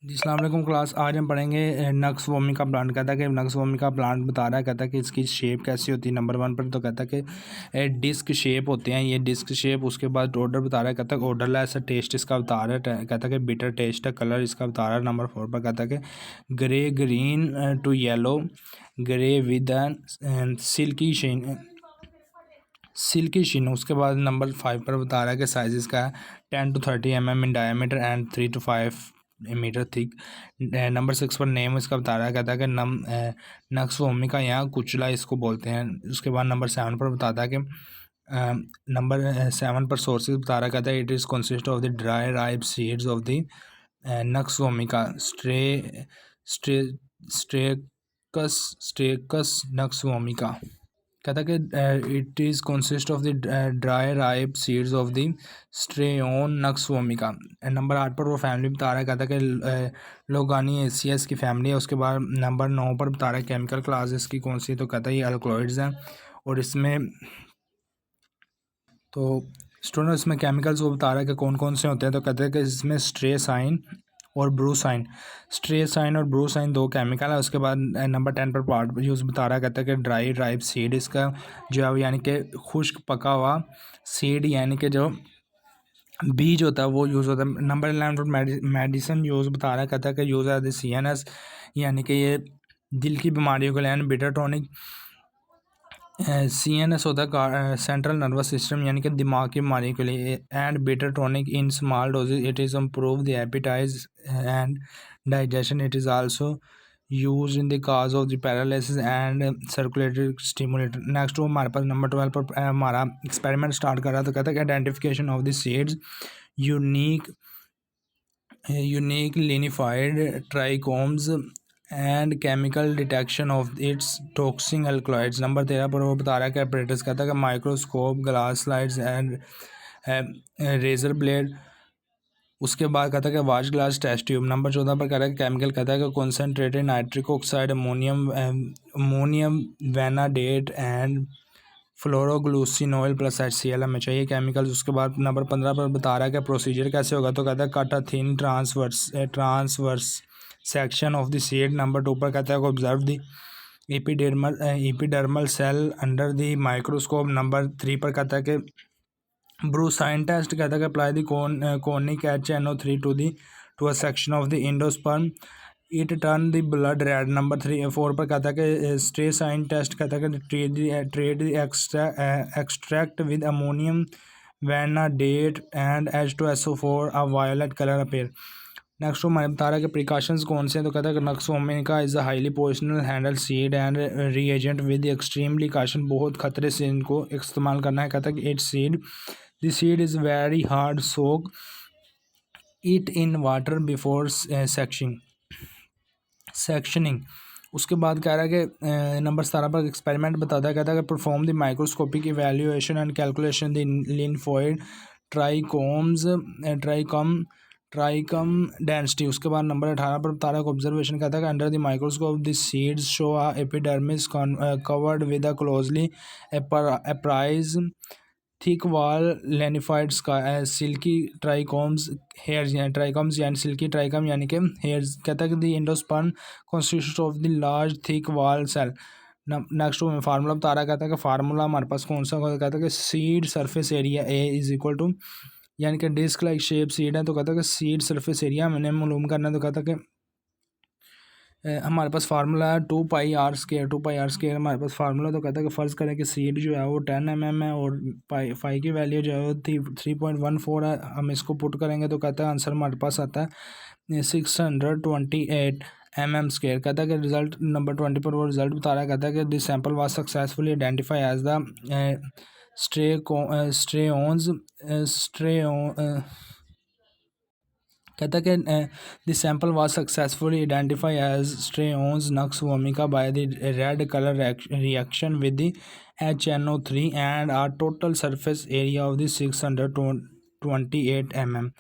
जी अस्सलाम वालेकुम क्लास। आज हम पढ़ेंगे नक्स वोमिका प्लांट। कहता है कि नक्स वोमिका प्लांट बता रहा है, कहता है कि इसकी शेप कैसी होती है। नंबर 1 पर तो कहता है कि डिस्क शेप होते हैं, ये डिस्क शेप। उसके बाद ऑर्डर बता रहा है, कहता है ऑर्डर ऐसा टेस्ट इसका बता रहा है, कहता है कि बिटर टेस्ट है। कलर इसका बता रहा है नंबर 4 पर, कहता है कि grey green to yellow grey with an silky sheen. उसके बाद नंबर 5 पर बता रहा है कि साइज इसका 10 to 30 mm in diameter and 3 to 5 metre thick. Number 6 पर नेम इसका बता रहा है, कहता है कि नक्स वोमिका यहाँ कुचला इसको बोलते हैं। उसके बाद नंबर 7 पर बताता है कि नंबर 7 पर सोर्सेज बता रहा है, कहता है it is consist of the dry ripe seeds of the nux vomica Strychnos nux vomica. कहता है कि it is consist of the dry ripe seeds of the Strychnos nux vomica. Number 8 पर वो फैमिली बता रहा है, कहता है कि लोगानी एसियस की फैमिली है। उसके बाद नंबर 9 पर बता रहा है केमिकल क्लास इसकी कौन सी है, तो कहता है ये अल्कलॉइड्स हैं। और इसमें तो स्टूडेंट इसमें केमिकल्स वो बता रहा है कि कौन कौन से होते हैं, तो कहते हैं कि इसमें स्ट्रेसाइन और ब्रूसाइन। स्ट्रेसाइन और ब्रूसाइन 2 केमिकल है। उसके बाद नंबर 10 पर पार्ट यूज़ बता रहा है, कहता है कि ड्राई राइप सीड इसका जो है यानी कि खुश्क पका हुआ सीड यानी कि जो बीज होता है वो यूज़ होता है। नंबर 11 पर मेडिसिन यूज़ बता रहा है, कहता है कि यूज़ है CNS यानी कि ये दिल की बीमारियों के लिए। बिटर टॉनिक CNS होता है सेंट्रल नर्वस सिस्टम यानी कि दिमाग की बीमारी के लिए। And bitter tonic in small doses it is improve the appetite and digestion. It is also use in the cause of the paralysis and circulatory stimulator. Next वो हमारे पास नंबर 12 पर हमारा एक्सपेरिमेंट स्टार्ट कर रहा है, तो कहता है कि identification of the seeds unique lignified trichomes and chemical detection of its toxic alkaloids. Number 13 पर वो बता रहा है कि ऑपरेटर्स कहता है कि microscope glass slides and razor blade. उसके बाद कहता है कि wash glass test tube. Number 14 पर कह रहा है कि केमिकल कहता है कि concentrated nitric oxide ammonium vanadate and phloroglucinol plus HCl हमें चाहिए केमिकल्स। उसके बाद नंबर 15 पर बता रहा है कि प्रोसीजर कैसे होगा, तो कहता है cut a thin transverse section of the seed. Number 2 पर कहता है कि observe the epidermal cell under the microscope. Number 3 पर कहता है कि ब्रूसाइन टेस्ट। कहता है कि apply the conic HNO3 to a section of the endosperm it turn the blood red. Number 4 पर कहता है कि स्ट्रेसाइन टेस्ट। कहता है कि treat extract with ammonium vanadate and H2SO4 a violet colour appear. Next वो हमें बता रहा है कि प्रिकॉशंस कौन से हैं, तो कहता है कि nux vomica is a highly poisonous handle seed and reagent with extremely caution. बहुत खतरे से इनको इस्तेमाल करना है। कहता है कि it's seed the seed is very hard soak it in water before sectioning. उसके बाद कह रहा है कि नंबर 17 पर एक्सपेरिमेंट बताता है, कहता है कि perform the microscopic evaluation and calculation the lignified trichome density. उसके बाद नंबर 18 पर बता रहा है ऑब्जर्वेशन। कहता है कि under the microscope the seeds show a epidermis covered with a closely appressed thick wall lignified silky trichomes hairs trichomes यानी सिल्की ट्राइकम यानी कि हेयर्स। कहता है कि the endosperm consist of the large thick wall cell. Next formula बता रहा है, कहता है कि फार्मूला हमारे पास कौन सा होगा, कहता है कि seed surface area A is equal to यानी कि डिस्क लाइक शेप सीड है, तो कहता है कि सीड सरफेस एरिया मैंने मालूम करना है, तो कहता है कि हमारे पास फार्मूला है 2πr² हमारे पास फार्मूला। तो कहता है कि फ़र्ज़ करें कि सीड जो है वो 10 mm है और फाई की वैल्यू जो है वो 3.14 है। हम इसको पुट करेंगे तो कहता है आंसर हमारे पास आता है 628 mm²। कहता है कि रिजल्ट नंबर 20 पर वो रिजल्ट बता रहा है, कहता है कि this sample was successfully identify as the Strychnos कहता है कि this sample was successfully identify as Strychnos nux vomica by the red colour reaction with the HNO3 and are total surface area of the 628 mm।